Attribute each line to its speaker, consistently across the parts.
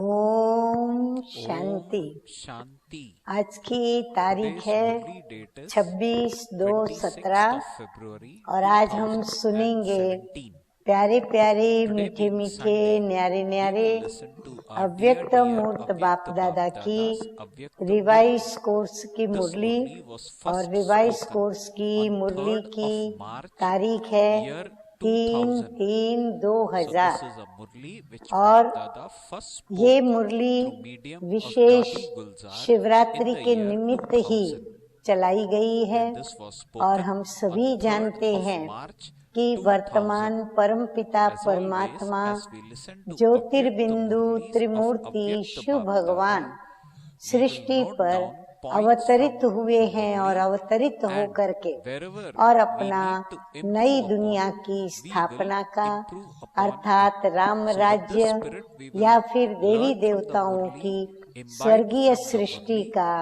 Speaker 1: ओम शांति।
Speaker 2: शांति।
Speaker 1: आज की तारीख है 26/2/17 और आज हम सुनेंगे प्यारे प्यारे मीठे मीठे न्यारे न्यारे अव्यक्त मूर्त बाप दादा की रिवाइज कोर्स की मुरली। और रिवाइज कोर्स की मुरली की तारीख है 3/3/2000 और ये मुरली विशेष शिवरात्रि के निमित्त ही चलाई गई है। और हम सभी जानते हैं कि वर्तमान परमपिता परमात्मा ज्योतिर्बिंदु त्रिमूर्ति शिव भगवान सृष्टि पर अवतरित हुए हैं और अवतरित होकर के और अपना नई दुनिया की स्थापना का अर्थात राम राज्य या फिर देवी देवताओं की स्वर्गीय सृष्टि का,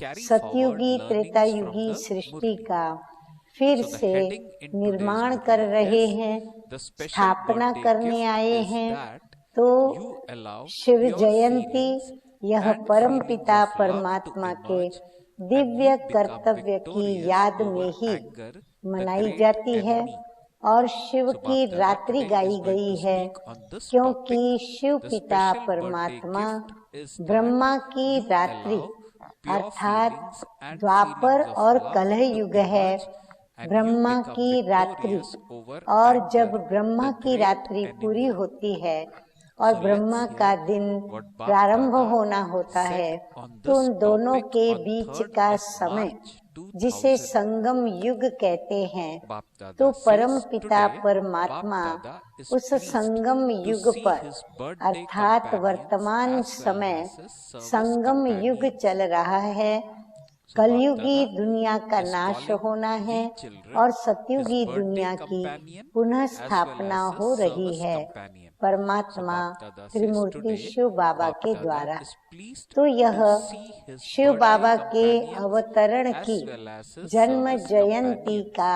Speaker 1: सतयुगी त्रेतायुगी सृष्टि का फिर से निर्माण कर रहे हैं, स्थापना करने आए हैं। तो शिव जयंती यह परम पिता परमात्मा के दिव्य कर्तव्य की याद में ही मनाई जाती है और शिव की रात्रि गाई गई है, क्योंकि शिव पिता परमात्मा ब्रह्मा की रात्रि अर्थात द्वापर और कलह युग है ब्रह्मा की रात्रि। और जब ब्रह्मा की रात्रि पूरी होती है और ब्रह्मा का दिन प्रारंभ होना होता है, तो उन दोनों के बीच का समय जिसे संगम युग कहते हैं, तो परम पिता परमात्मा उस संगम युग पर अर्थात वर्तमान समय संगम युग चल रहा है। कलयुगी दुनिया का नाश होना है और सतयुगी दुनिया की पुनः स्थापना हो रही है परमात्मा त्रिमूर्ति शिव बाबा के द्वारा। तो यह शिव बाबा के अवतरण की जन्म जयंती का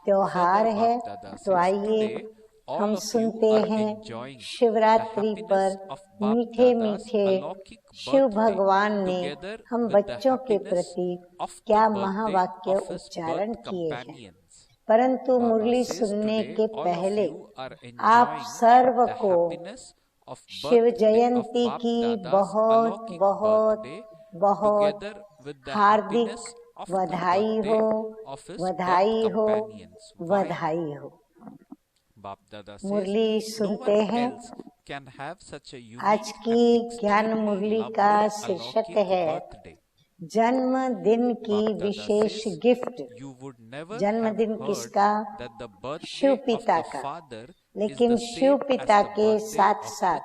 Speaker 1: त्योहार है। तो आइए हम सुनते हैं शिवरात्रि पर मीठे मीठे शिव भगवान ने हम बच्चों के प्रति क्या महावाक्य उच्चारण किए हैं। परंतु मुरली सुनने के पहले आप सर्व को शिव जयंती की बहुत बहुत बहुत हार्दिक बधाई हो, बधाई हो, बधाई हो। मुरली सुनते हैं। आज की ज्ञान मुरली का शीर्षक है जन्मदिन की विशेष गिफ्ट। जन्मदिन किसका? शिव पिता का। लेकिन शिव पिता के साथ साथ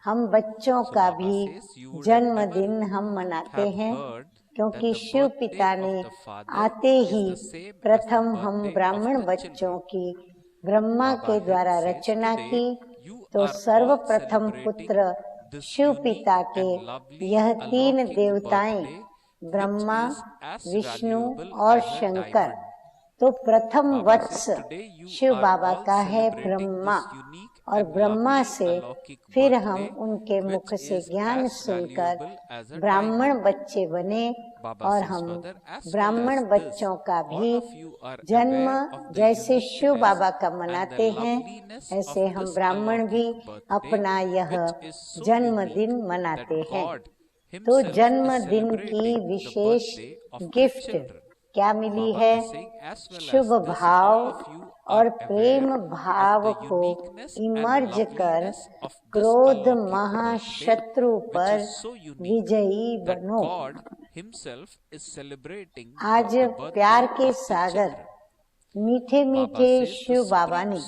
Speaker 1: हम बच्चों का भी जन्मदिन हम मनाते हैं, क्योंकि शिव पिता ने आते ही प्रथम हम ब्राह्मण बच्चों की ब्रह्मा के द्वारा रचना की। तो सर्वप्रथम पुत्र शिव पिता के यह तीन देवताएं ब्रह्मा, विष्णु और शंकर। तो प्रथम वत्स शिव बाबा का है ब्रह्मा, और ब्रह्मा से फिर हम उनके मुख से ज्ञान सुनकर ब्राह्मण बच्चे बने। और हम ब्राह्मण बच्चों का भी जन्म जैसे शिव बाबा का मनाते हैं, ऐसे हम ब्राह्मण भी अपना यह जन्मदिन मनाते हैं। तो जन्मदिन की विशेष गिफ्ट क्या मिली है? शुभ भाव और प्रेम भाव को इमर्ज कर क्रोध महाशत्रु पर विजयी बनो। आज प्यार के सागर मीठे मीठे शिव बाबा ने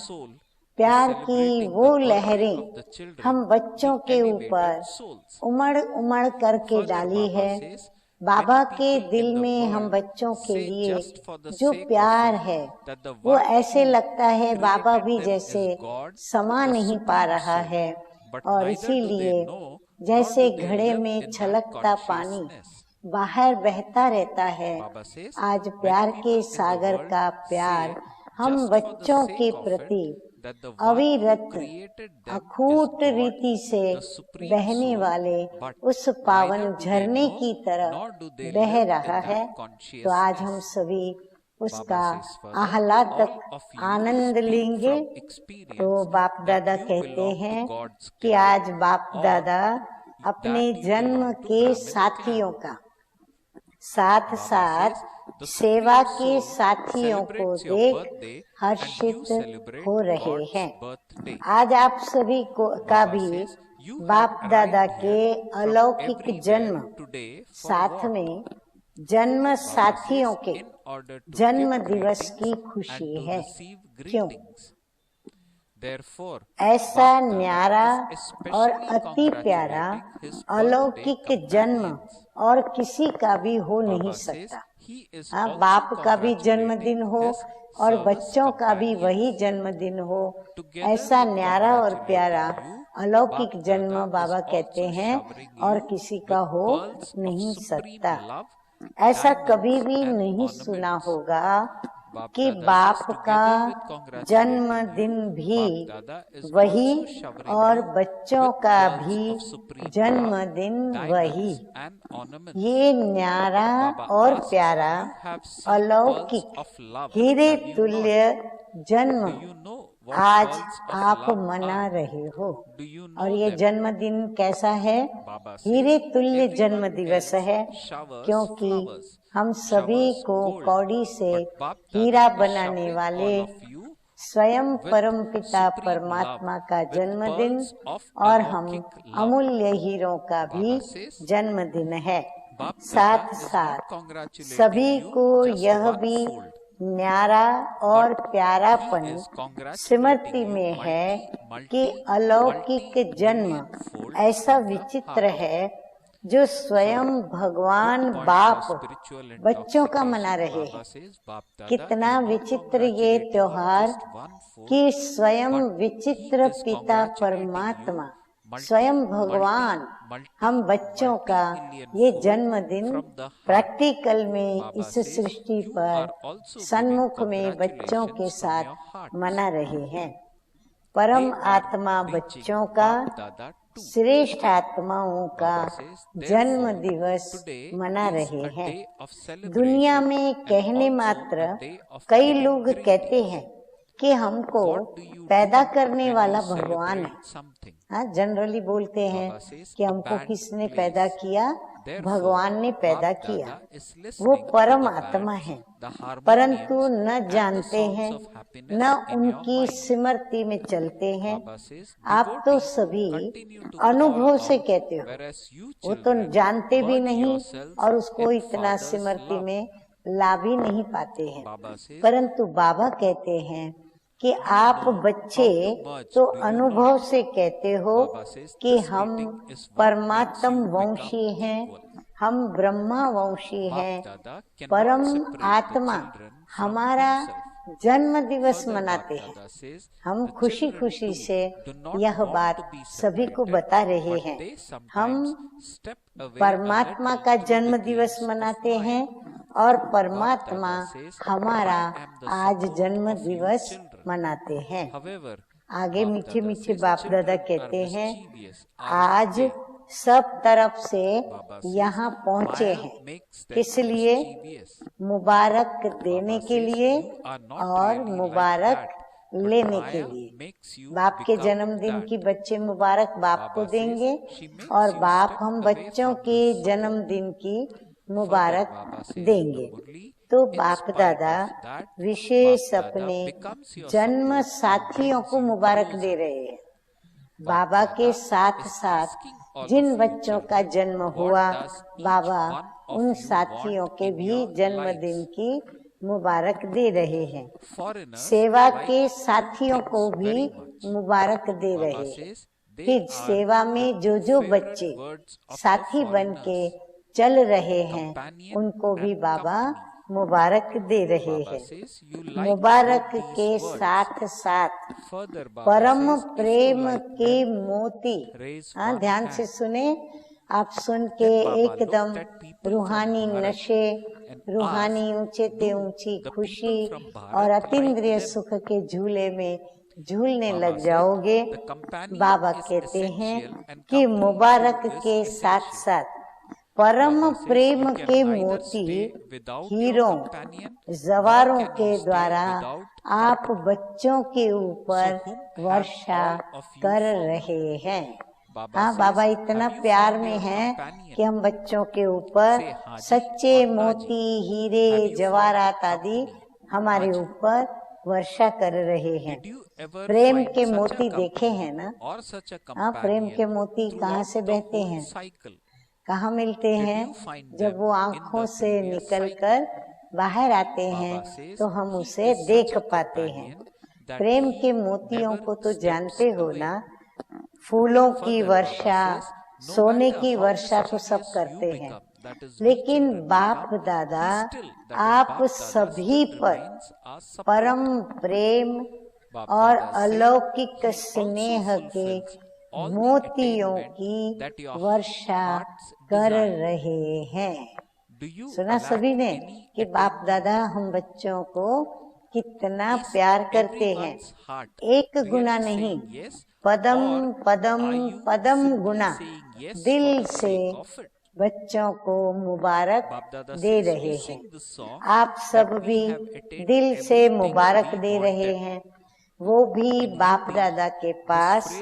Speaker 1: प्यार की वो लहरें हम बच्चों के ऊपर उमड़ उमड़ करके डाली है। बाबा के दिल में हम बच्चों के लिए जो प्यार है वो ऐसे लगता है बाबा भी जैसे समा नहीं पा रहा है, और इसीलिए जैसे घड़े में छलकता पानी बाहर बहता रहता है, आज प्यार के सागर का प्यार हम बच्चों के प्रति अविरत अखूट रीति से बहने वाले उस पावन झरने की तरह बह रहा है। तो आज हम सभी उसका आह्लादक आनंद लेंगे। तो बाप दादा कहते हैं कि आज बाप दादा अपने जन्म के साथियों का साथ साथ सेवा के साथियों को देख हर्षित हो रहे हैं। आज आप सभी को का भी बाप दादा के अलौकिक जन्म साथ में जन्म साथियों के जन्म दिवस की खुशी है। क्यों? ऐसा न्यारा और अति प्यारा अलौकिक जन्म और किसी का भी हो नहीं सकता। हाँ, बाप का भी जन्मदिन हो और बच्चों का भी वही जन्मदिन हो, ऐसा न्यारा और प्यारा अलौकिक जन्म बाबा कहते हैं और किसी का हो नहीं सकता। ऐसा कभी भी नहीं सुना होगा कि बाप का जन्मदिन भी वही और बच्चों का भी जन्मदिन वही। ये न्यारा और प्यारा अलौकिक हीरे तुल्य जन्म आज आप मना रहे हो। और ये जन्मदिन कैसा है? हीरे तुल्य जन्म दिवस है, क्योंकि हम सभी को कौड़ी से हीरा बनाने वाले स्वयं परम पिता परमात्मा का जन्मदिन और हम अमूल्य हीरों का भी जन्मदिन है। साथ साथ सभी को यह भी न्यारा और प्यारापन स्मृति में है कि अलौकिक जन्म ऐसा विचित्र है जो स्वयं भगवान बाप बच्चों का मना रहे हैं। कितना विचित्र ये त्योहार कि स्वयं विचित्र पिता परमात्मा स्वयं भगवान हम बच्चों का ये जन्मदिन प्रैक्टिकल में इस सृष्टि पर सन्मुख में बच्चों के साथ मना रहे हैं। परम आत्मा बच्चों का, श्रेष्ठ आत्माओं का जन्म दिवस मना रहे हैं। दुनिया में कहने मात्र कई लोग कहते हैं कि हमको पैदा करने वाला भगवान है। हाँ, जनरली बोलते हैं कि हमको किसने पैदा किया? भगवान ने पैदा किया। वो परम आत्मा है, परंतु न जानते हैं न उनकी स्मृति में चलते हैं। आप तो सभी अनुभव से कहते हो, वो तो जानते भी नहीं और उसको इतना स्मृति में ला भी नहीं पाते हैं। परंतु बाबा कहते हैं कि आप बच्चे तो अनुभव से कहते हो कि हम परमात्म वंशी हैं, हम ब्रह्मा वंशी हैं। परम आत्मा हमारा जन्म दिवस मनाते हैं। हम खुशी खुशी से यह बात सभी को बता रहे हैं। हम परमात्मा का जन्म दिवस मनाते हैं और परमात्मा हमारा आज जन्म दिवस मनाते हैं। आगे मीठे मीठे बाप दादा कहते हैं, आज सब तरफ से यहाँ पहुँचे हैं, इसलिए मुबारक देने के लिए और मुबारक लेने के लिए। बाप के जन्मदिन की बच्चे मुबारक बाप को देंगे और बाप हम बच्चों के जन्मदिन की मुबारक देंगे। तो बाप दादा विशेष अपने जन्म साथियों को मुबारक दे रहे हैं। बाबा के साथ साथ जिन बच्चों का जन्म हुआ, बाबा उन साथियों के भी जन्मदिन की मुबारक दे रहे हैं। सेवा के साथियों को भी मुबारक दे रहे हैं। फिर सेवा में जो बच्चे साथी बन के चल रहे हैं, उनको भी बाबा मुबारक दे रहे हैं। मुबारक के साथ साथ परम प्रेम के मोती, हाँ ध्यान से सुने, आप सुन के एकदम रूहानी नशे, रूहानी ऊंचे ते ऊंची खुशी और अतीन्द्रिय सुख के झूले में झूलने लग जाओगे। बाबा कहते हैं कि मुबारक के साथ साथ परम प्रेम के मोती हीरों जवारों के द्वारा आप बच्चों के ऊपर वर्षा कर रहे हैं। हाँ, बाबा इतना प्यार में हैं कि हम बच्चों के ऊपर सच्चे मोती हीरे जवाहरात आदि हमारे ऊपर वर्षा कर रहे हैं। प्रेम के मोती देखे हैं ना? हाँ, प्रेम के मोती कहाँ से बहते हैं, कहाँ मिलते हैं? जब वो आँखों से निकलकर बाहर आते हैं तो हम उसे देख पाते हैं। प्रेम के मोतियों को तो जानते हो ना, फूलों की वर्षा, सोने की वर्षा तो सब करते हैं, लेकिन बाप दादा आप सभी पर परम प्रेम और अलौकिक स्नेह के मोतियों की वर्षा कर रहे हैं। सुना सभी ने कि बाप दादा हम बच्चों को कितना प्यार करते हैं। एक गुना नहीं, पदम पदम पदम गुना दिल से बच्चों को मुबारक दे रहे हैं। आप सब भी दिल से मुबारक दे रहे हैं, वो भी बाप दादा के पास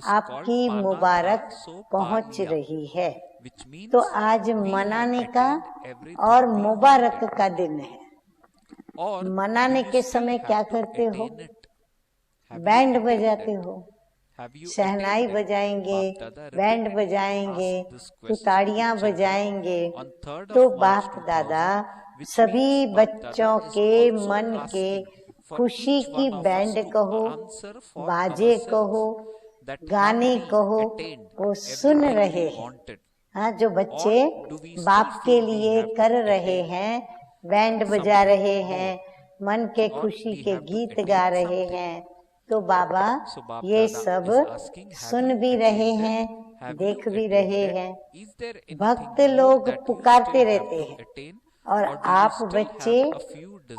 Speaker 1: आपकी मुबारक पहुंच रही है। तो आज मनाने का और मुबारक का दिन है। मनाने के समय क्या करते हो? बैंड बजाते हो, शहनाई बजाएंगे, बैंड बजाएंगे, तुताड़ियां बजाएंगे। तो बाप दादा सभी बच्चों के मन के खुशी की बैंड कहो, बाजे कहो, गाने कहो, वो सुन रहे हैं। हाँ, जो बच्चे बाप के लिए कर रहे हैं, बैंड बजा रहे हैं, मन के खुशी के गीत गा रहे हैं, तो बाबा ये सब सुन भी रहे हैं, देख भी रहे हैं। भक्त लोग पुकारते रहते हैं और आप बच्चे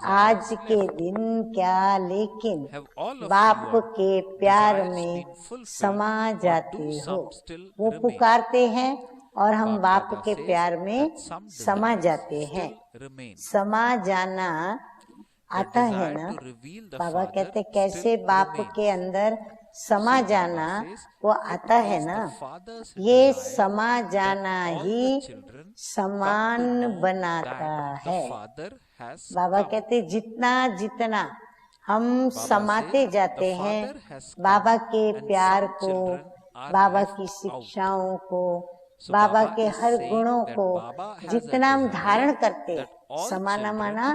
Speaker 1: आज के दिन क्या, लेकिन बाप के प्यार में समा जाते हो। वो पुकारते हैं और हम बाप के प्यार में समा जाते हैं। समा जाना आता है ना? बाबा कहते कैसे बाप के अंदर समा जाना वो आता है ना। ये समा जाना ही समान बनाता है। बाबा कहते जितना जितना हम समाते जाते हैं बाबा के प्यार को, बाबा की शिक्षाओं को, बाबा के हर गुणों को जितना हम धारण करते, समाना माना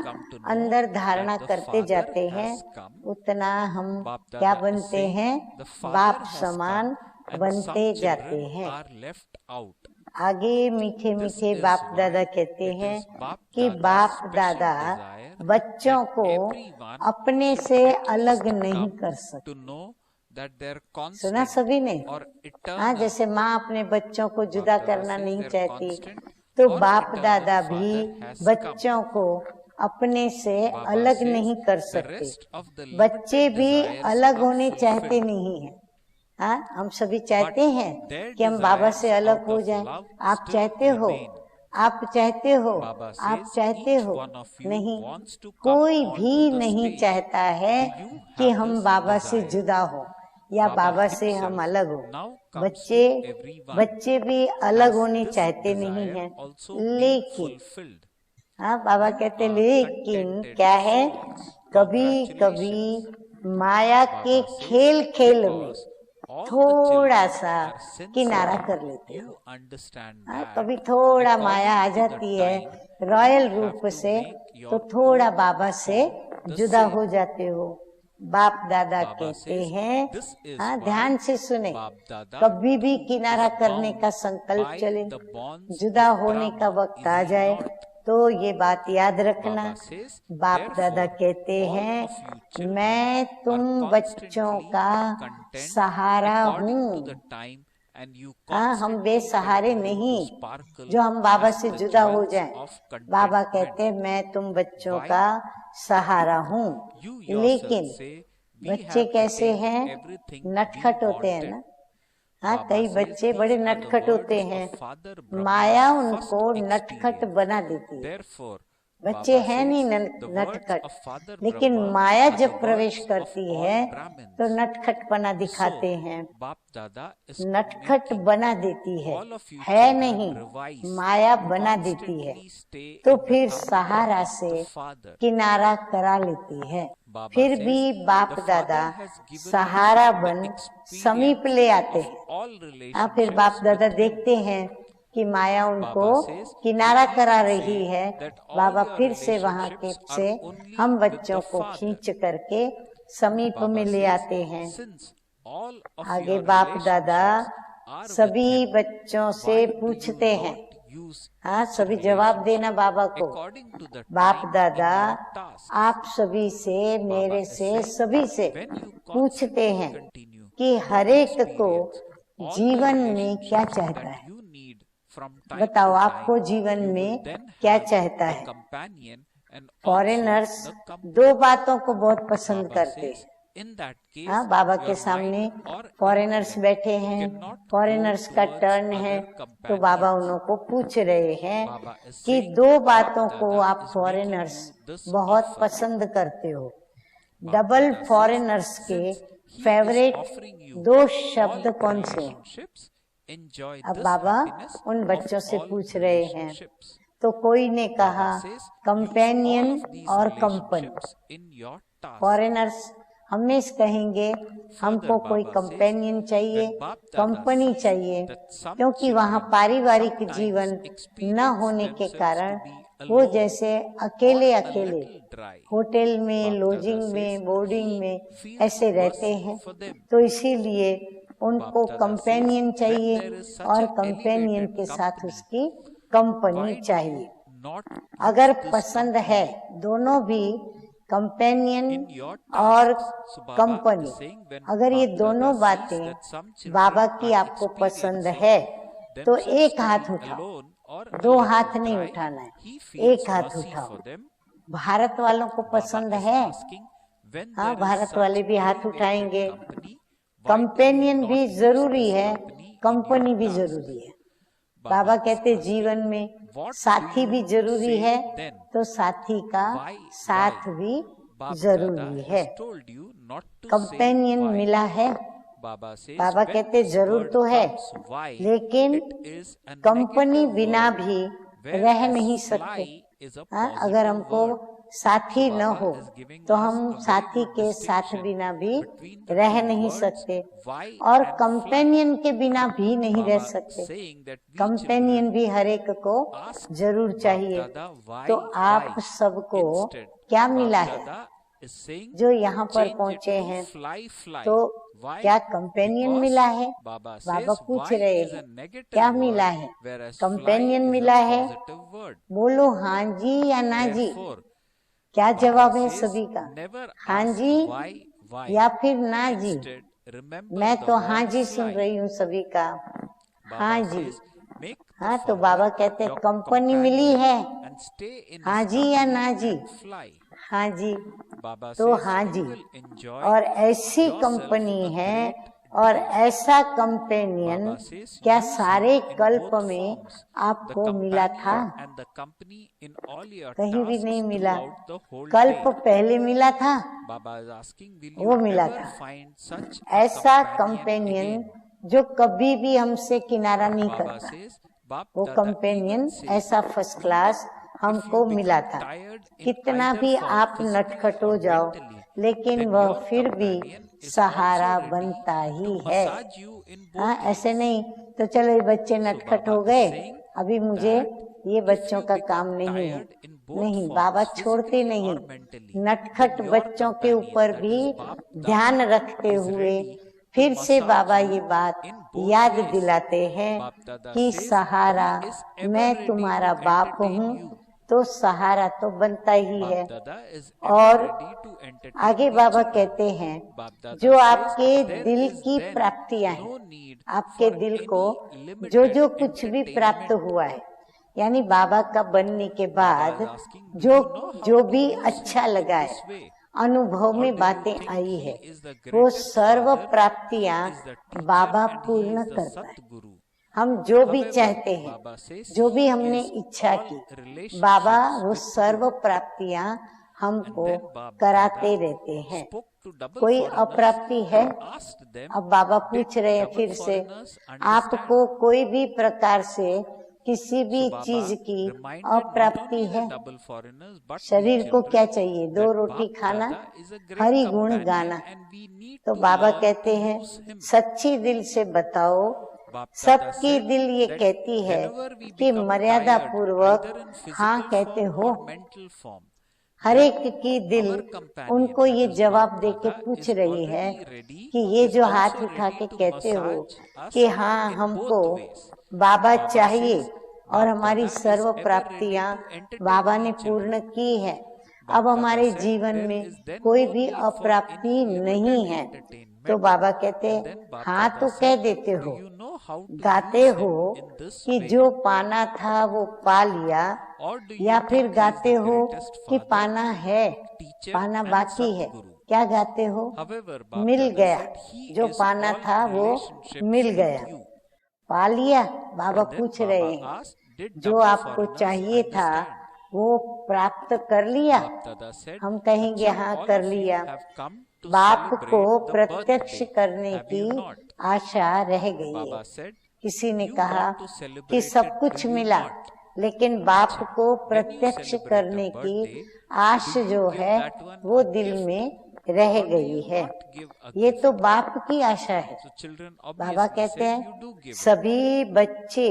Speaker 1: अंदर धारणा करते जाते हैं, उतना हम क्या बनते हैं? बाप समान बनते जाते हैं। आगे मीठे मीठे बाप दादा कहते हैं कि बाप दादा बच्चों को अपने से अलग नहीं कर सकते। सुना सभी ने? हाँ, जैसे माँ अपने बच्चों को जुदा करना नहीं चाहती, तो बाप दादा भी बच्चों को अपने से अलग नहीं कर सकते। बच्चे भी अलग होने चाहते नहीं हैं। हाँ, हम सभी चाहते हैं कि हम बाबा से अलग हो जाएं। आप चाहते हो? आप चाहते हो? आप चाहते हो? नहीं, कोई भी नहीं चाहता है कि हम बाबा से जुदा हो या बाबा से हम अलग हो। बच्चे भी अलग होने चाहते नहीं हैं, लेकिन हाँ, बाबा कहते लेकिन क्या है, कभी कभी माया के खेल खेल में थोड़ा सा किनारा कर लेते हो। कभी थोड़ा माया आ जाती है रॉयल रूप से, तो थोड़ा बाबा से जुदा हो जाते हो। बाप दादा कहते हैं, हाँ ध्यान से सुने, कभी भी किनारा करने का संकल्प चले, जुदा होने का वक्त आ जाए तो ये बात याद रखना। बाप दादा कहते हैं मैं तुम बच्चों का सहारा हूँ। हाँ, हम बेसहारे नहीं जो हम बाबा से जुदा हो जाएं। बाबा कहते हैं मैं तुम बच्चों का सहारा हूँ, लेकिन बच्चे कैसे हैं? नटखट होते हैं ना। हाँ, कई बच्चे बड़े नटखट होते हैं, माया उनको नटखट बना देती है। बच्चे हैं नहीं नटखट, लेकिन माया जब प्रवेश करती है तो नटखटपना दिखाते हैं, नटखट बना देती है नहीं, माया बना देती है। तो फिर सहारा से किनारा करा लेती है। फिर भी बाप दादा सहारा बन समीप ले आते हैं। फिर बाप दादा देखते हैं कि माया उनको किनारा करा रही है। बाबा फिर से वहां के से हम बच्चों को खींच करके समीप में ले आते हैं। आगे बाप दादा सभी बच्चों से पूछते हैं, हाँ सभी जवाब देना बाबा को। बाप दादा आप सभी से, मेरे से, सभी से पूछते हैं कि हरेक को जीवन में क्या चाहता है। बताओ आपको जीवन में क्या चाहता है? फॉरेनर्स दो बातों को बहुत पसंद करते हैं। हाँ, बाबा के सामने फॉरेनर्स बैठे हैं, फॉरेनर्स का टर्न है, तो बाबा उनको पूछ रहे हैं कि दो बातों को आप फॉरेनर्स बहुत पसंद करते हो। डबल फॉरेनर्स के फेवरेट दो शब्द कौन से हैं? अब बाबा उन बच्चों से पूछ रहे हैं, तो कोई ने कहा कंपेनियन और कंपनी। फॉरेनर्स हमेशा कहेंगे हमको कोई कंपेनियन चाहिए, कंपनी चाहिए, क्योंकि वहाँ पारिवारिक जीवन न होने के कारण वो जैसे अकेले अकेले होटल में, लॉजिंग में, बोर्डिंग में ऐसे रहते हैं। तो इसीलिए उनको कंपेनियन चाहिए और कंपेनियन के साथ उसकी कंपनी चाहिए। अगर पसंद है दोनों भी, कंपेनियन और कंपनी, अगर ये दोनों बातें बाबा की आपको पसंद है तो एक हाथ उठाओ, दो हाथ नहीं उठाना है, एक हाथ उठाओ। भारत वालों को पसंद है? हाँ, भारत वाले भी हाथ उठाएंगे। कंपेनियन भी जरूरी है, कंपनी भी जरूरी है। बाबा कहते जीवन में साथी भी जरूरी है, तो साथी का साथ भी जरूरी है। कंपेनियन मिला है, बाबा कहते जरूर तो है, लेकिन कंपनी बिना भी रह नहीं सकते। हाँ, अगर हमको साथी न हो तो हम साथी के साथ बिना भी रह नहीं सकते, और कंपेनियन के बिना भी नहीं रह सकते। कंपेनियन भी हर एक को जरूर चाहिए। तो आप सबको क्या मिला है जो यहाँ पर पहुँचे हैं? तो क्या कंपेनियन मिला है? बाबा पूछ रहे हैं क्या मिला है? कंपेनियन मिला है? बोलो हाँ जी या ना जी। क्या जवाब है सभी का? हाँ जी या फिर ना जी? मैं तो हाँ जी सुन रही हूँ सभी का, हाँ जी। हाँ, तो बाबा कहते हैं कंपनी मिली है, हाँ जी या ना जी? हाँ जी, तो हाँ जी। और ऐसी कंपनी है और ऐसा कंपेनियन क्या सारे कल्प में आपको मिला था? कहीं भी नहीं मिला। कल्प पहले मिला था, वो मिला था। ऐसा कंपेनियन जो कभी भी हमसे किनारा नहीं करता, वो कंपेनियन ऐसा फर्स्ट क्लास हमको मिला था। कितना भी आप नटखट हो जाओ, लेकिन वह फिर भी सहारा बनता ही है। हाँ, ऐसे नहीं तो चलो ये बच्चे नटखट हो गए, अभी मुझे ये बच्चों का काम नहीं है। नहीं, बाबा छोड़ते नहीं। नटखट बच्चों के ऊपर भी ध्यान रखते हुए फिर से बाबा ये बात याद दिलाते हैं कि सहारा मैं तुम्हारा बाप हूँ, तो सहारा तो बनता ही है। और आगे बाबा कहते हैं जो आपके दिल की प्राप्तियां हैं, आपके दिल को जो जो कुछ भी प्राप्त हुआ है, यानी बाबा का बनने के बाद जो जो भी अच्छा लगा है, अनुभव में बातें आई है, वो सर्व प्राप्तियां बाबा पूर्ण करता है। हम जो भी चाहते हैं, जो भी हमने इच्छा की, बाबा वो सर्व प्राप्तियां हमको कराते रहते हैं। कोई अप्राप्ति है? अब बाबा पूछ रहे हैं फिर से, आपको कोई भी प्रकार से किसी भी चीज की अप्राप्ति है? शरीर को क्या चाहिए? 2 रोटी खाना, हरि गुण गाना। तो बाबा कहते हैं सच्ची दिल से बताओ, सबकी दिल ये कहती है कि मर्यादा पूर्वक हाँ कहते हो। हर एक की दिल उनको ये जवाब देके पूछ रही है कि ये जो हाथ उठा के कहते हो कि हाँ हमको बाबा चाहिए और हमारी सर्व प्राप्तियां बाबा ने पूर्ण की है, अब हमारे जीवन में कोई भी अप्राप्ति नहीं है। तो बाबा कहते हैं हाँ तो कह देते हो, गाते हो कि जो पाना था वो पा लिया, या फिर गाते हो कि पाना है, पाना बाकी है। क्या गाते हो? मिल गया, जो पाना था वो मिल गया, पा लिया। बाबा पूछ रहे हैं जो आपको चाहिए था वो प्राप्त कर लिया? हम कहेंगे हाँ कर लिया। बाप को प्रत्यक्ष करने की आशा रह गई है। किसी ने कहा कि सब कुछ मिला, लेकिन बाप को प्रत्यक्ष करने की आश जो है वो दिल में रह गई है। ये तो बाप की आशा है। बाबा कहते हैं सभी बच्चे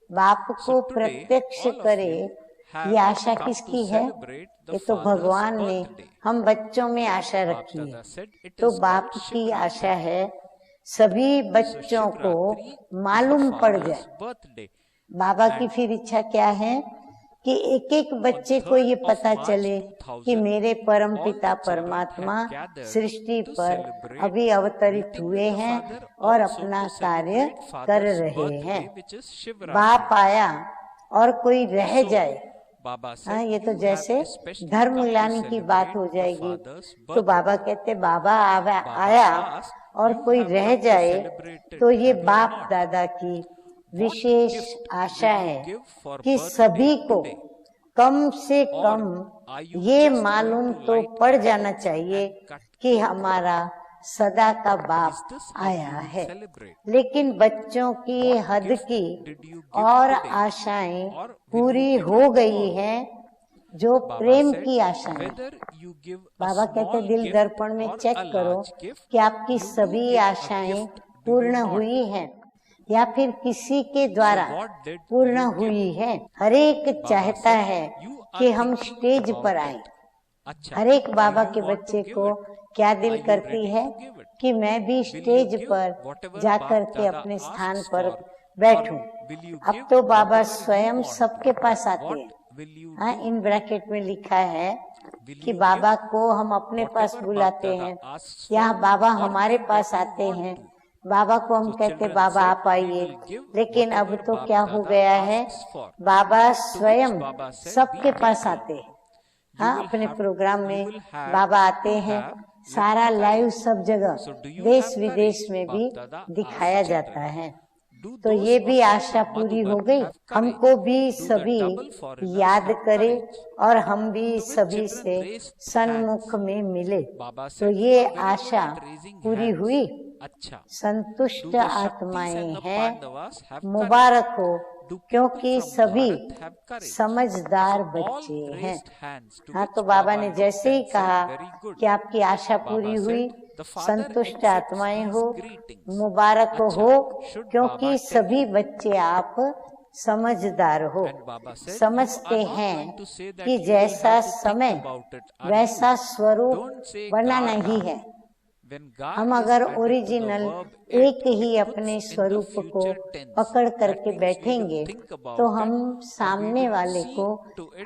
Speaker 1: बाप को प्रत्यक्ष करे, ये आशा किसकी है? ये तो भगवान ने हम बच्चों में आशा रखी है। तो बाप की आशा है सभी बच्चों को मालूम पड़ जाए। बाबा की फिर इच्छा क्या है कि एक एक बच्चे को ये पता चले कि मेरे परम पिता परमात्मा सृष्टि पर अभी अवतरित हुए हैं और अपना कार्य कर रहे हैं। बाप आया और कोई रह जाए, हाँ ये तो जैसे धर्म लाने की बात हो जाएगी। तो बाबा कहते बाबा आया और कोई रह जाए तो ये बाप दादा की विशेष आशा है कि सभी को कम से कम ये मालूम तो पड़ जाना चाहिए कि हमारा सदा का बाप आया है। लेकिन बच्चों की हद की और आशाएं पूरी हो गई हैं, जो प्रेम की आशाएं। बाबा कहते दिल दर्पण में चेक करो कि आपकी सभी आशाएं पूर्ण हुई हैं या फिर किसी के द्वारा पूर्ण हुई है। हर एक चाहता है कि हम स्टेज पर आए। हर एक बाबा के बच्चे को क्या दिल करती है कि मैं भी स्टेज पर जाकर के अपने स्थान पर बैठूं। अब तो बाबा स्वयं सबके पास आते हैं। हाँ, इन ब्रैकेट में लिखा है कि बाबा को हम अपने पास बुलाते हैं या बाबा हमारे पास आते हैं। बाबा को हम कहते बाबा आप आइए, लेकिन अब तो क्या हो गया है, बाबा स्वयं सबके पास आते हैं। हाँ, अपने प्रोग्राम में बाबा आते हैं, सारा लाइव सब जगह देश विदेश में भी दिखाया जाता है। तो ये भी आशा पूरी हो गई। हमको भी सभी याद करे और हम भी सभी से सन्मुख में मिले, तो ये आशा पूरी हुई। संतुष्ट आत्माएं हैं, मुबारक हो, क्योंकि सभी समझदार बच्चे हैं। हाँ, तो बाबा ने जैसे ही कहा कि आपकी आशा पूरी हुई, संतुष्ट आत्माएं हो, मुबारक हो, क्योंकि सभी बच्चे आप समझदार हो, समझते हैं कि जैसा समय वैसा स्वरूप बनाना ही है। हम अगर ओरिजिनल एक ही अपने स्वरूप को पकड़ करके बैठेंगे तो हम सामने वाले को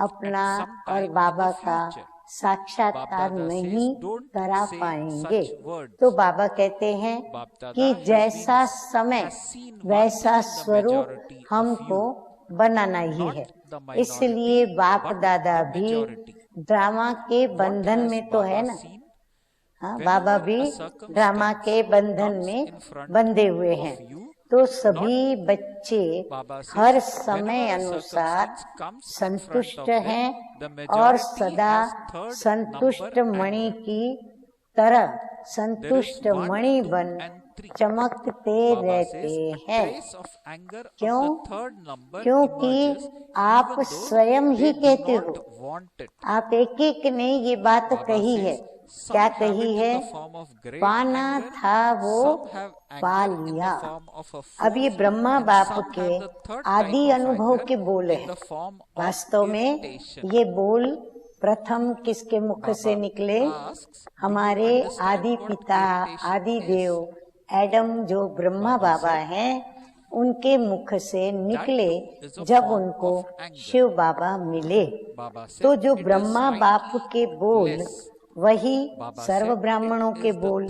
Speaker 1: अपना और बाबा का साक्षात्कार नहीं करा पाएंगे। तो बाबा कहते हैं कि जैसा समय वैसा स्वरूप हमको बनाना ही है। इसलिए बाप दादा भी ड्रामा के बंधन में तो है ना। हाँ, बाबा भी ड्रामा के बंधन में बंधे हुए हैं। तो सभी बच्चे हर समय अनुसार संतुष्ट हैं और सदा संतुष्ट मणि की तरह संतुष्ट मणि बन चमकते रहते हैं। क्यों? क्योंकि आप स्वयं ही कहते हो, आप एक एक ने ये बात कही है। क्या कही है? पाना था वो पा लिया। अब ये ब्रह्मा बाप के आदि अनुभव के बोल है। वास्तव में ये बोल प्रथम किसके मुख से निकले? हमारे आदि पिता आदि देव एडम जो ब्रह्मा बाबा हैं उनके मुख से निकले जब उनको शिव बाबा मिले। तो जो ब्रह्मा बाप के बोल वही सर्व ब्राह्मणों के बोल।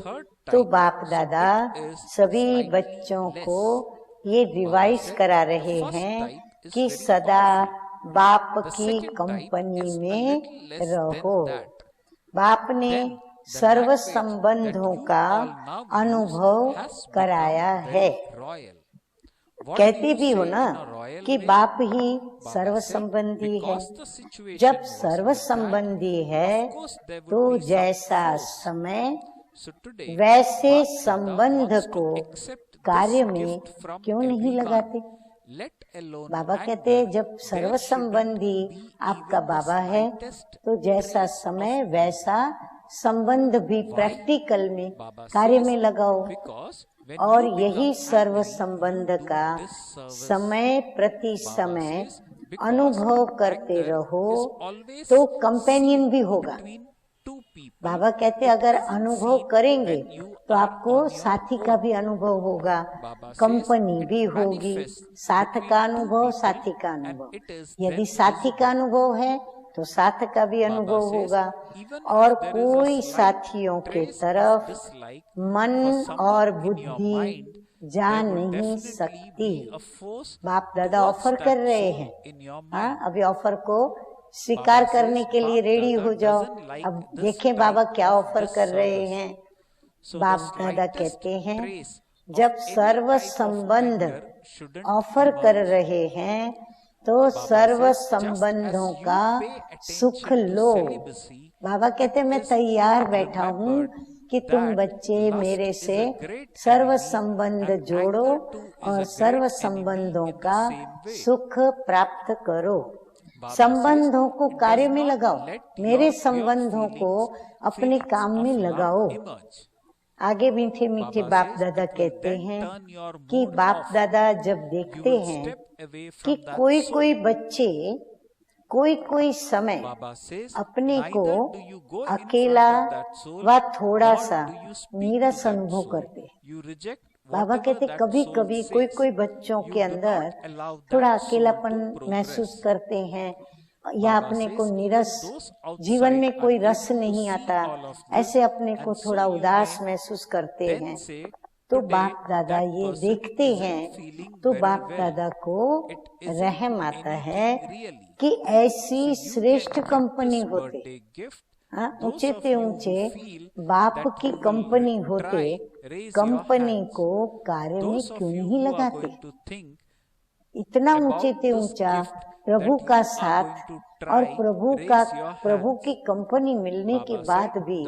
Speaker 1: तो बाप दादा सभी बच्चों को ये रिवाइज करा रहे हैं कि सदा बाप की कंपनी में रहो। बाप ने सर्व संबंधों का अनुभव कराया है। कहते भी हो ना कि बाप ही सर्व संबंधी है। जब सर्व संबंधी है तो जैसा समय वैसे संबंध को कार्य में क्यों नहीं लगाते? बाबा कहते हैं जब सर्व संबंधी आपका बाबा है तो जैसा समय वैसा संबंध भी प्रैक्टिकल में कार्य में लगाओ। और यही सर्व संबंध का समय प्रति समय अनुभव करते रहो तो कंपेनियन भी होगा। बाबा कहते अगर अनुभव करेंगे तो आपको साथी का भी अनुभव होगा, कंपनी भी होगी। साथ का अनुभव, साथी का अनुभव। यदि साथी का अनुभव है तो साथ का भी अनुभव होगा। और कोई साथियों के तरफ मन और बुद्धि जा नहीं सकती। बाप दादा ऑफर कर रहे हैं। हाँ, अभी ऑफर को स्वीकार करने के लिए रेडी हो जाओ। अब देखें बाबा क्या ऑफर कर रहे हैं। बाप दादा कहते हैं जब सर्व संबंध ऑफर कर रहे हैं तो सर्व संबंधों का सुख लो। बाबा कहते मैं तैयार बैठा हूँ कि तुम बच्चे मेरे से सर्व संबंध जोड़ो और सर्व संबंधों का सुख प्राप्त करो। संबंधों को कार्य में लगाओ, मेरे संबंधों को अपने काम में लगाओ। आगे मीठे मीठे बाप दादा कहते हैं कि बाप दादा जब देखते हैं कि कोई कोई बच्चे कोई कोई समय अपने को अकेला व थोड़ा सा नीरस अनुभव करते हैं। बाबा कहते कभी कभी कोई कोई बच्चों के अंदर थोड़ा अकेलापन महसूस करते हैं या अपने को नीरस, जीवन में कोई रस नहीं आता, ऐसे अपने को थोड़ा उदास महसूस करते हैं। तो बाप दादा ये देखते हैं तो बाप दादा को रहम आता है कि ऐसी श्रेष्ठ कंपनी होते, ऊंचे से ऊंचे बाप की कंपनी होते, कंपनी को कार्य में क्यों नहीं लगाते? इतना ऊंचे से ऊंचा प्रभु का साथ और प्रभु की कंपनी मिलने के बाद भी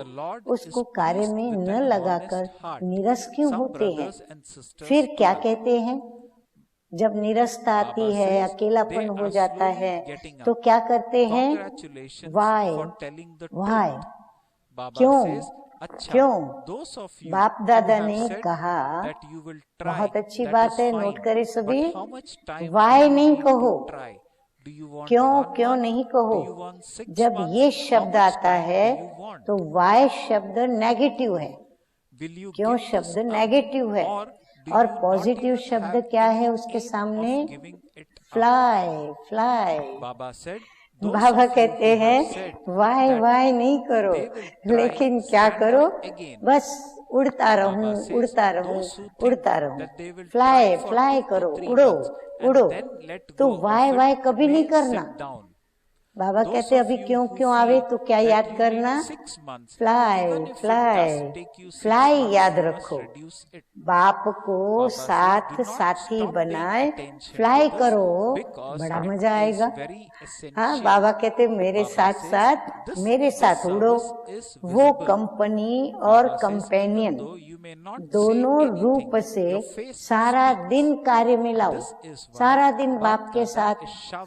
Speaker 1: उसको कार्य में न लगाकर नीरस क्यों होते हैं? फिर क्या कहते हैं? जब नीरसता आती है, अकेलापन हो जाता है तो क्या करते हैं? वाई वाई, क्यों क्यों? बाप दादा ने कहा, बहुत अच्छी बात है, नोट करें सभी, वाई नहीं कहो, क्यों नहीं कहो। जब ये शब्द आता है तो वाई शब्द नेगेटिव है, क्यों शब्द नेगेटिव है, और पॉजिटिव शब्द क्या है उसके सामने? Fly fly. बाबा कहते हैं वाई वाई नहीं करो, लेकिन क्या करो? बस उड़ता रहूं उड़ता रहूं उड़ता रहूं, फ्लाई फ्लाई करो, उड़ो उड़ो। तो वाई वाई कभी नहीं करना। बाबा कहते अभी क्यों क्यों आवे, तो क्या याद करना, फ्लाई फ्लाई फ्लाई याद रखो। बाप को साथ साथी बनाए, फ्लाई करो, बड़ा मजा आएगा। हाँ, बाबा कहते मेरे साथ उड़ो। वो कंपनी और कंपेनियन दोनों रूप से सारा दिन कार्य में लाओ। सारा दिन बाप के साथ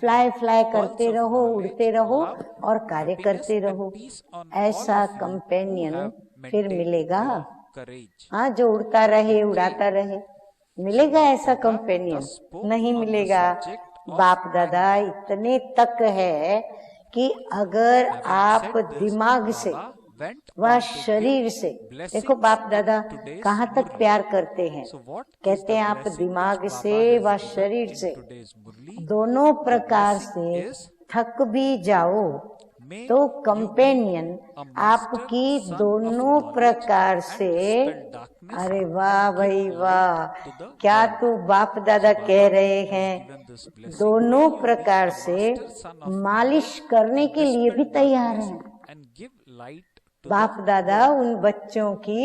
Speaker 1: फ्लाई फ्लाई करते रहो, उड़ते रहो और कार्य करते रहो। ऐसा कंपेनियन फिर मिलेगा। हाँ, जो उड़ता रहे, उड़ाता रहे, मिलेगा ऐसा कंपेनियन? नहीं मिलेगा। बाप दादा इतने तक है कि अगर आप दिमाग से व शरीर से, देखो बाप दादा कहाँ तक प्यार करते हैं, कहते हैं आप दिमाग से व शरीर से दोनों प्रकार से थक भी जाओ तो कंपेनियन आपकी दोनों प्रकार से, अरे वाह भाई वाह, क्या तू बाप दादा कह रहे हैं, दोनों प्रकार से मालिश करने के लिए भी तैयार हैं। बाप दादा उन बच्चों की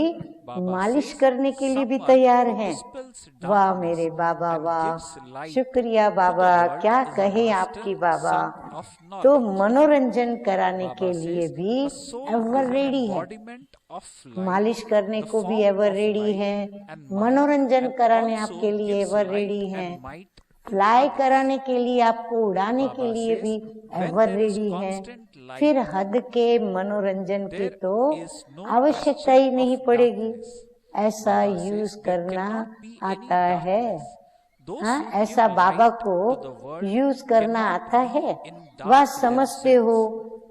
Speaker 1: मालिश करने के लिए भी तैयार हैं। वाह मेरे बाबा, वाह, शुक्रिया बाबा, क्या कहे आपकी बाबा। तो मनोरंजन कराने के लिए भी एवर रेडी है, मालिश करने को भी एवर रेडी है, मनोरंजन कराने आपके लिए एवर रेडी है, फ्लाई कराने के लिए, आपको उड़ाने के लिए भी एवर रेडी है। फिर हद के मनोरंजन की तो आवश्यकता ही नहीं पड़ेगी। ऐसा यूज करना आता है। हाँ, ऐसा बाबा को यूज करना आता है। वह समझते हो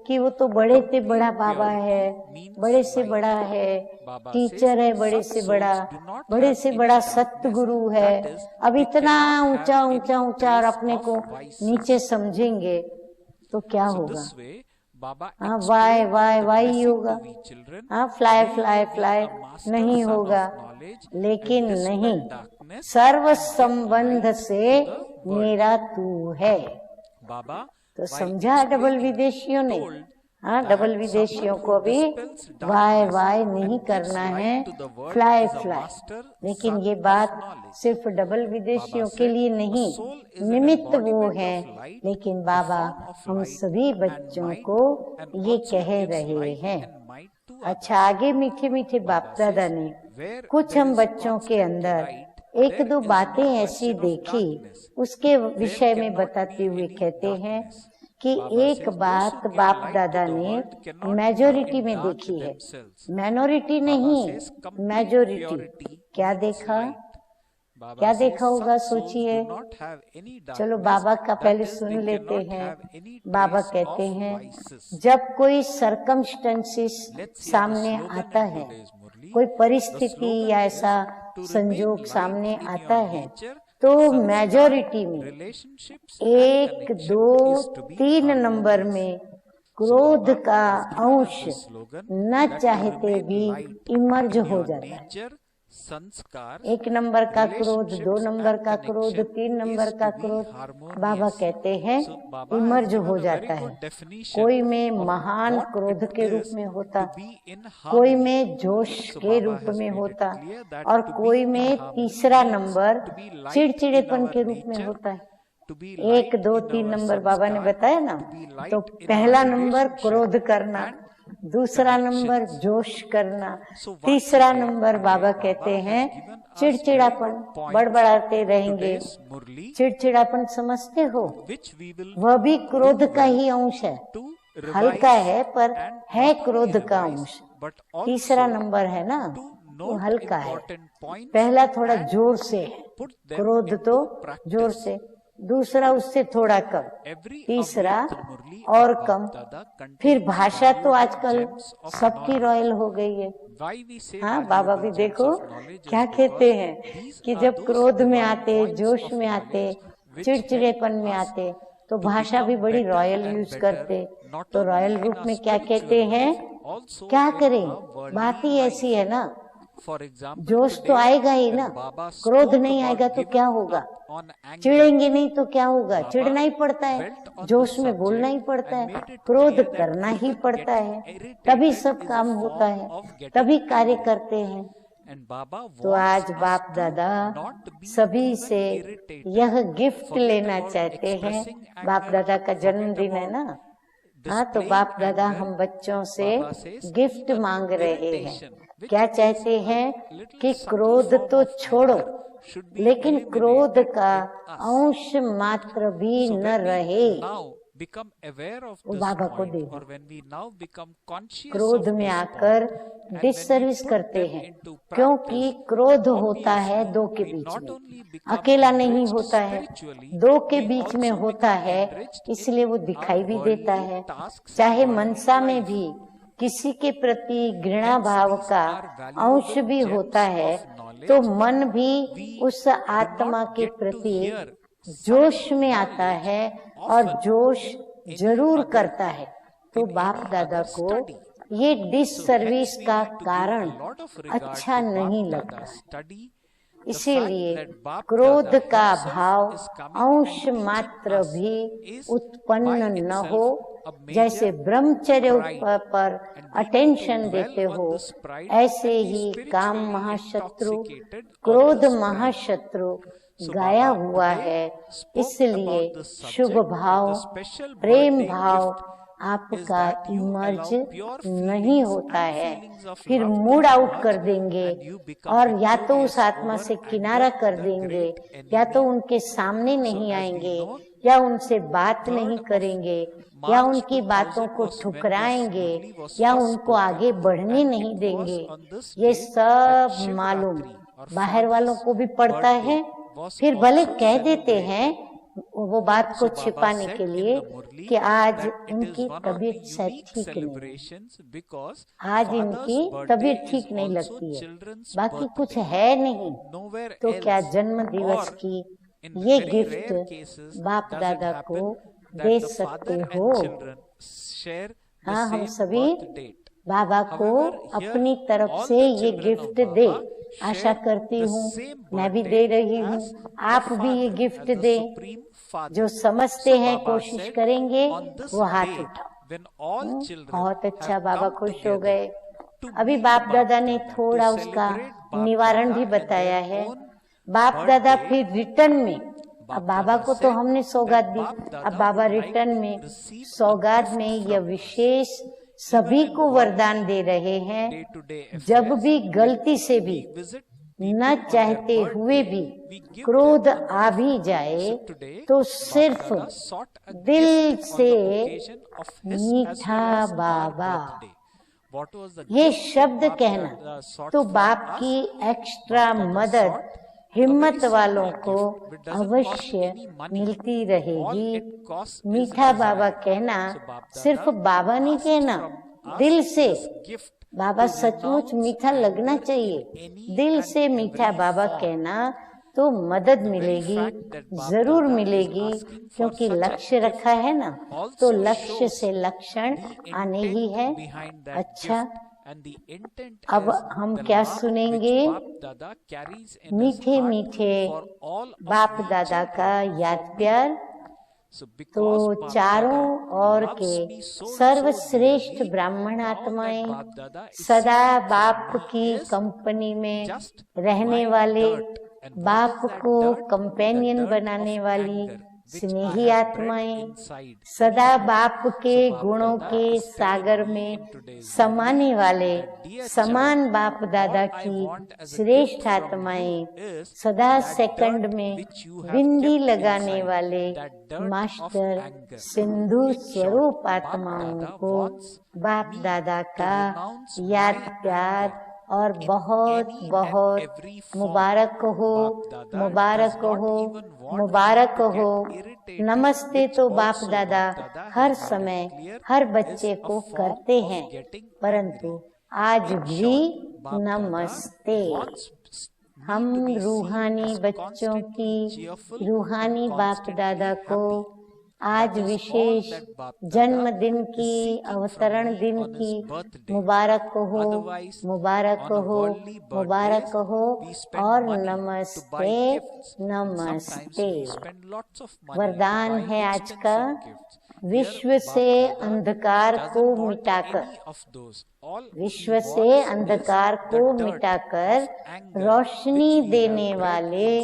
Speaker 1: कि वो तो बड़े से बड़ा बाबा है, बड़े से बड़ा है, टीचर है, बड़े से बड़ा सतगुरु है। अब इतना ऊंचा ऊंचा ऊंचा और अपने को नीचे समझेंगे तो क्या होगा? हाँ, वाई ही होगा। हाँ, फ्लाई फ्लाई फ्लाई नहीं होगा। लेकिन नहीं, सर्व संबंध से मेरा तू है। तो समझा डबल विदेशियों ने? हाँ, डबल विदेशियों को भी वाई नहीं करना है, फ्लाई फ्लाई। लेकिन ये बात सिर्फ डबल विदेशियों के लिए नहीं, निमित्त वो है, लेकिन बाबा हम सभी बच्चों को ये कह रहे हैं। अच्छा, आगे मीठे मीठे बाप दादा ने कुछ हम बच्चों के अंदर एक दो बातें ऐसी देखी, उसके विषय में बताते हुए कहते हैं कि एक बात बाप दादा ने मेजोरिटी में देखी है, माइनॉरिटी नहीं, मेजोरिटी। क्या देखा? क्या देखा होगा, सोचिए। चलो बाबा का पहले सुन लेते हैं। बाबा कहते हैं जब कोई सरकमस्टेंसेस सामने आता है, कोई परिस्थिति या ऐसा संजोग सामने आता है, तो मेजॉरिटी में 1, 2, 3 नंबर में क्रोध का अंश न चाहते भी इमर्ज हो जाता है। 1 नंबर का क्रोध, 2 नंबर का क्रोध, 3 नंबर का क्रोध, बाबा कहते हैं इमर्ज हो जाता है। कोई में महान क्रोध के रूप में होता, कोई में जोश के रूप में होता, और कोई में तीसरा नंबर चिड़चिड़ेपन के रूप में होता है। 1, 2, 3 नंबर बाबा ने बताया ना। तो पहला नंबर क्रोध करना, दूसरा नंबर जोश करना, तीसरा नंबर बाबा कहते हैं चिड़चिड़ापन, बड़बड़ाते रहेंगे। चिड़चिड़ापन समझते हो? वह भी क्रोध का ही अंश है, हल्का है पर है क्रोध का अंश। तीसरा नंबर है ना, वो हल्का है। पहला थोड़ा जोर से है, क्रोध तो जोर से, दूसरा उससे थोड़ा कम, तीसरा और कम। फिर भाषा तो आजकल सबकी रॉयल हो गई है। हाँ, बाबा भी देखो क्या कहते हैं कि जब क्रोध में आते, जोश में आते, चिड़चिड़ेपन में आते, तो भाषा भी बड़ी रॉयल यूज करते। तो रॉयल रूप में क्या कहते हैं? क्या करें, बात ही ऐसी है ना, जोश तो आएगा ही ना, क्रोध नहीं आएगा तो क्या होगा, चिढ़ेंगे नहीं तो क्या होगा, चिढ़ना ही पड़ता है, जोश में बोलना ही पड़ता है, क्रोध करना ही पड़ता है, तभी सब काम होता है, तभी कार्य करते हैं। तो आज बाप दादा सभी से यह गिफ्ट लेना चाहते हैं। बाप दादा का जन्मदिन है ना, हाँ, तो बाप दादा हम बच्चों से गिफ्ट मांग रहे हैं। क्या चाहते हैं कि क्रोध तो छोड़ो, लेकिन क्रोध का अंश मात्र भी न रहे। वो बाबा को दे, क्रोध में आकर डिससर्विस करते हैं, क्योंकि क्रोध होता है दो के बीच में, अकेला नहीं होता है, दो के बीच में होता है, इसलिए वो दिखाई भी देता है। चाहे मनसा में भी किसी के प्रति घृणा भाव का अंश भी होता है, तो मन भी उस आत्मा के प्रति जोश में आता है और जोश जरूर करता है। तो बाप दादा को ये डिससर्विस का कारण अच्छा नहीं लगता, इसीलिए क्रोध का भाव अंश मात्र भी उत्पन्न न हो। जैसे ब्रह्मचर्य पर अटेंशन देते हो, ऐसे ही काम महाशत्रु, क्रोध महाशत्रु गाया हुआ है। इसलिए शुभ भाव, प्रेम भाव आपका इमर्ज नहीं होता है, फिर मूड आउट कर देंगे और या तो उस आत्मा से किनारा कर देंगे, या तो उनके सामने नहीं आएंगे, या उनसे बात नहीं करेंगे, या उनकी बातों को ठुकराएंगे, या उनको आगे बढ़ने नहीं देंगे। ये सब मालूम बाहर वालों को भी पड़ता है, फिर भले कह देते हैं वो बात को छिपाने के लिए कि आज इनकी तबीयत शायद ठीक नहीं, आज इनकी तबीयत ठीक नहीं लगती है, बाकी कुछ है नहीं। तो क्या जन्म दिवस की ये गिफ्ट बाप दादा को दे सकते हो? हाँ, हम सभी बाबा को अपनी तरफ से ये गिफ्ट दे, आशा करती हूँ, मैं भी दे रही हूँ, आप भी ये गिफ्ट दे। जो समझते हैं कोशिश करेंगे वो हाथ उठाओ। बहुत अच्छा, बाबा खुश हो गए। अभी बाप दादा ने थोड़ा उसका निवारण भी बताया है। बाप दादा फिर रिटर्न में, अब बाबा को तो हमने सौगात दी, अब बाबा रिटर्न में सौगात में यह विशेष सभी को वरदान दे रहे हैं, जब भी गलती से भी न चाहते हुए भी क्रोध आ भी जाए तो सिर्फ दिल से मीठा बाबा ये शब्द कहना, तो बाप की एक्स्ट्रा मदद हिम्मत वालों को अवश्य मिलती रहेगी। मीठा बाबा कहना सिर्फ बाबा नहीं कहना, दिल से बाबा सचमुच मीठा लगना चाहिए, दिल से मीठा बाबा कहना तो मदद मिलेगी, जरूर मिलेगी, क्योंकि लक्ष्य रखा है ना, तो लक्ष्य से लक्षण आने ही है। अच्छा, अब हम क्या सुनेंगे? मीठे मीठे बाप दादा का याद प्यार। तो चारों ओर के सर्वश्रेष्ठ ब्राह्मण आत्माएं, सदा बाप की कंपनी में रहने वाले, बाप को कंपेनियन बनाने वाली स्नेही आत्माएं, सदा बाप के गुणों के सागर में समाने वाले समान बाप दादा की श्रेष्ठ आत्माएं, सदा सेकंड में बिंदी लगाने वाले मास्टर सिंधु स्वरूप आत्माओं को बाप दादा का याद प्यार और बहुत बहुत मुबारक हो, मुबारक हो, मुबारक हो। नमस्ते तो बाप दादा हर समय हर बच्चे को करते हैं, परंतु आज भी नमस्ते। हम रूहानी बच्चों की रूहानी बाप दादा को आज विशेष जन्मदिन की, अवतरण दिन की मुबारक हो, मुबारक हो, मुबारक हो और नमस्ते, नमस्ते। वरदान है आज का, विश्व से अंधकार को मिटाकर, विश्व से अंधकार को मिटाकर रोशनी देने वाले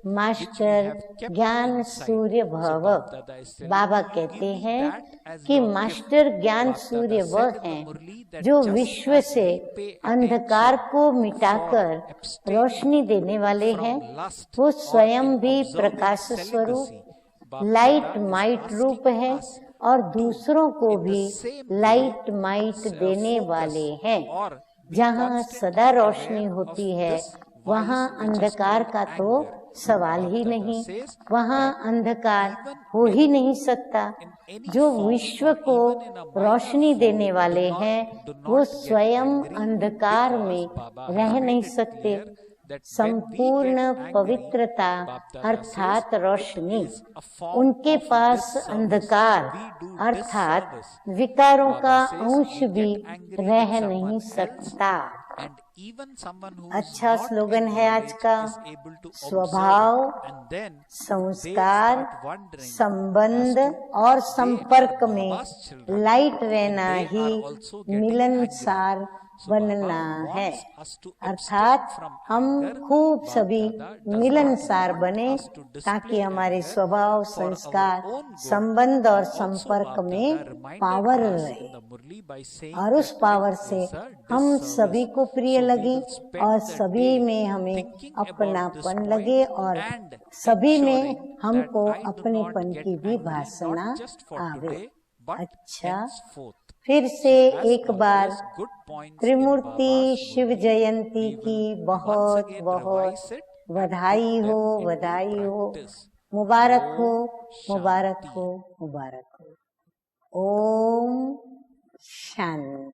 Speaker 1: मास्टर ज्ञान सूर्य भव। बाबा कहते हैं कि मास्टर ज्ञान सूर्य वह हैं जो विश्व से अंधकार को मिटाकर रोशनी देने वाले हैं। वो स्वयं भी प्रकाश स्वरूप लाइट माइट रूप है और दूसरों को भी लाइट माइट देने वाले हैं। जहाँ सदा रोशनी होती है वहाँ अंधकार का तो सवाल ही नहीं, वहाँ अंधकार हो ही नहीं सकता। जो विश्व को रोशनी देने वाले हैं वो स्वयं अंधकार में रह नहीं सकते। संपूर्ण पवित्रता अर्थात रोशनी, उनके पास अंधकार अर्थात विकारों का अंश भी रह नहीं सकता। अच्छा स्लोगन है आज का, स्वभाव, संस्कार, संबंध और संपर्क में लाइट रहना ही मिलनसार बनना है। अर्थात हम खूब सभी मिलनसार बने ताकि हमारे स्वभाव, संस्कार, संबंध और संपर्क में पावर रहे और उस पावर से हम सभी को प्रिय लगे और सभी में हमें अपनापन लगे और सभी में हमको अपनेपन की भी भासना आवे। अच्छा, फिर से एक बार त्रिमूर्ति शिव जयंती की बहुत बहुत बधाई हो, बधाई हो, मुबारक हो, मुबारक हो, मुबारक हो। ओम शांति।